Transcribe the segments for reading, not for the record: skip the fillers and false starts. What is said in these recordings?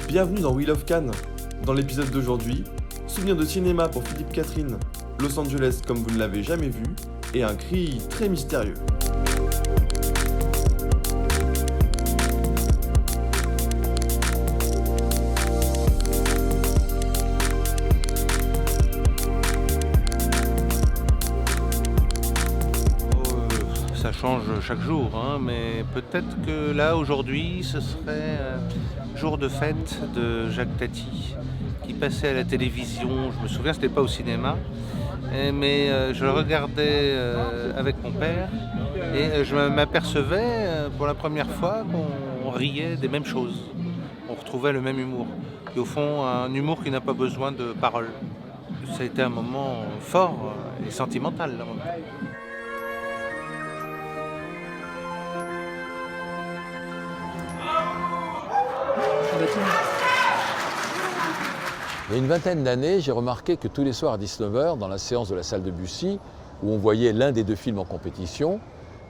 Bienvenue dans Wheel of Cannes. Dans l'épisode d'aujourd'hui, souvenir de cinéma pour Philippe Catherine, Los Angeles comme vous ne l'avez jamais vu, et un cri très mystérieux. Ça change chaque jour, mais peut-être que là, aujourd'hui, ce serait jour de fête de Jacques Tati, qui passait à la télévision. Je me souviens, c'était pas au cinéma, mais je le regardais avec mon père et je m'apercevais pour la première fois qu'on riait des mêmes choses. On retrouvait le même humour. Et au fond, un humour qui n'a pas besoin de paroles. Ça a été un moment fort et sentimental. Là. Il y a une vingtaine d'années, j'ai remarqué que tous les soirs à 19h, dans la séance de la salle de Bussy, où on voyait l'un des deux films en compétition,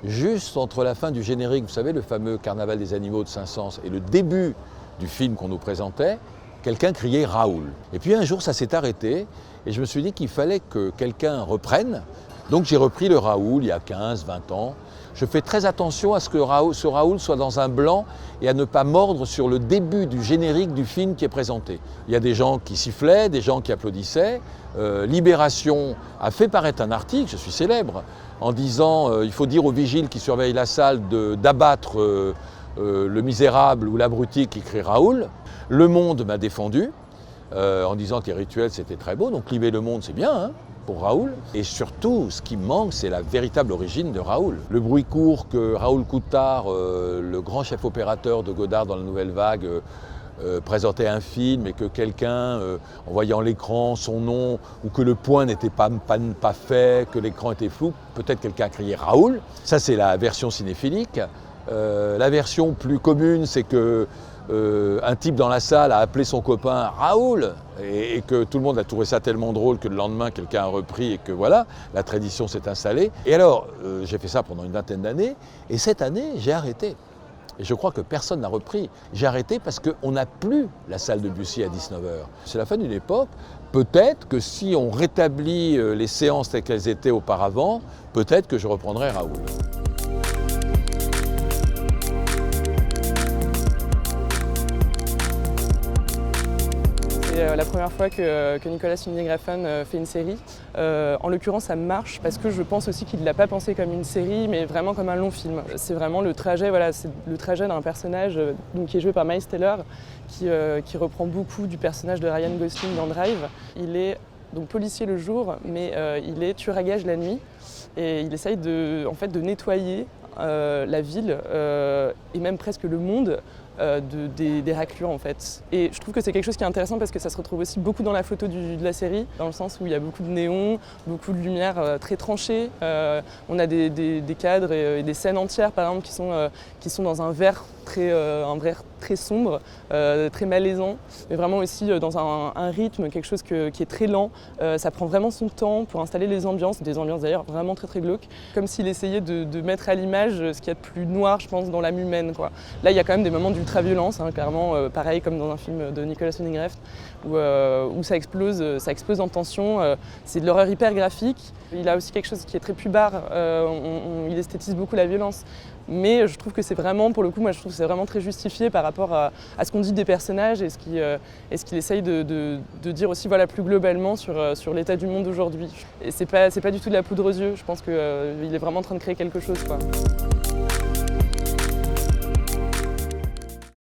juste entre la fin du générique, vous savez, le fameux Carnaval des animaux de Saint-Saëns, et le début du film qu'on nous présentait, quelqu'un criait Raoul. Et puis un jour, ça s'est arrêté, et je me suis dit qu'il fallait que quelqu'un reprenne. Donc j'ai repris le Raoul il y a 15, 20 ans. Je fais très attention à ce que ce Raoul soit dans un blanc et à ne pas mordre sur le début du générique du film qui est présenté. Il y a des gens qui sifflaient, des gens qui applaudissaient. Libération a fait paraître un article, je suis célèbre, en disant il faut dire aux vigiles qui surveillent la salle d'abattre le misérable ou l'abruti qui crie Raoul. Le Monde m'a défendu en disant que les rituels c'était très beau, donc libérer le monde c'est bien, pour Raoul. Et surtout, ce qui me manque, c'est la véritable origine de Raoul. Le bruit court que Raoul Coutard, le grand chef opérateur de Godard dans la Nouvelle Vague, présentait un film et que quelqu'un, en voyant l'écran, son nom, ou que le point n'était pas fait, que l'écran était flou, peut-être quelqu'un a crié Raoul. Ça, c'est la version cinéphilique. La version plus commune, c'est que un type dans la salle a appelé son copain Raoul et que tout le monde a trouvé ça tellement drôle que le lendemain quelqu'un a repris et que voilà, la tradition s'est installée. Et alors, j'ai fait ça pendant une vingtaine d'années et cette année, j'ai arrêté. Et je crois que personne n'a repris. J'ai arrêté parce qu'on n'a plus la salle de Bussy à 19h. C'est la fin d'une époque. Peut-être que si on rétablit les séances telles qu'elles étaient auparavant, peut-être que je reprendrai Raoul. C'est la première fois que Nicolas Winding Refn fait une série. En l'occurrence, ça marche parce que je pense aussi qu'il ne l'a pas pensé comme une série, mais vraiment comme un long film. C'est vraiment le trajet, c'est le trajet d'un personnage qui est joué par Miles Teller, qui reprend beaucoup du personnage de Ryan Gosling dans Drive. Il est donc policier le jour, mais il est tueur à gages la nuit, et il essaye de nettoyer la ville et même presque le monde des raclures en fait. Et je trouve que c'est quelque chose qui est intéressant parce que ça se retrouve aussi beaucoup dans la photo de la série, dans le sens où il y a beaucoup de néons, beaucoup de lumière très tranchée. On a des cadres et des scènes entières par exemple qui sont dans un vert très sombre, très malaisant, mais vraiment aussi dans un rythme, quelque chose qui est très lent. Ça prend vraiment son temps pour installer les ambiances, des ambiances d'ailleurs vraiment très très glauques, comme s'il essayait de mettre à l'image ce qu'il y a de plus noir, je pense, dans l'âme humaine, quoi. Là, il y a quand même des moments d'ultra-violence, clairement, pareil comme dans un film de Nicolas Winding Refn, où ça explose en tension. C'est de l'horreur hyper graphique. Il a aussi quelque chose qui est très pubard, il esthétise beaucoup la violence. Mais je trouve que c'est vraiment, pour le coup, moi je trouve que c'est vraiment très justifié par rapport à ce qu'on dit des personnages et ce qu'il essaye de dire aussi plus globalement sur l'état du monde aujourd'hui. Et c'est pas du tout de la poudre aux yeux, je pense qu'il est vraiment en train de créer quelque chose, quoi.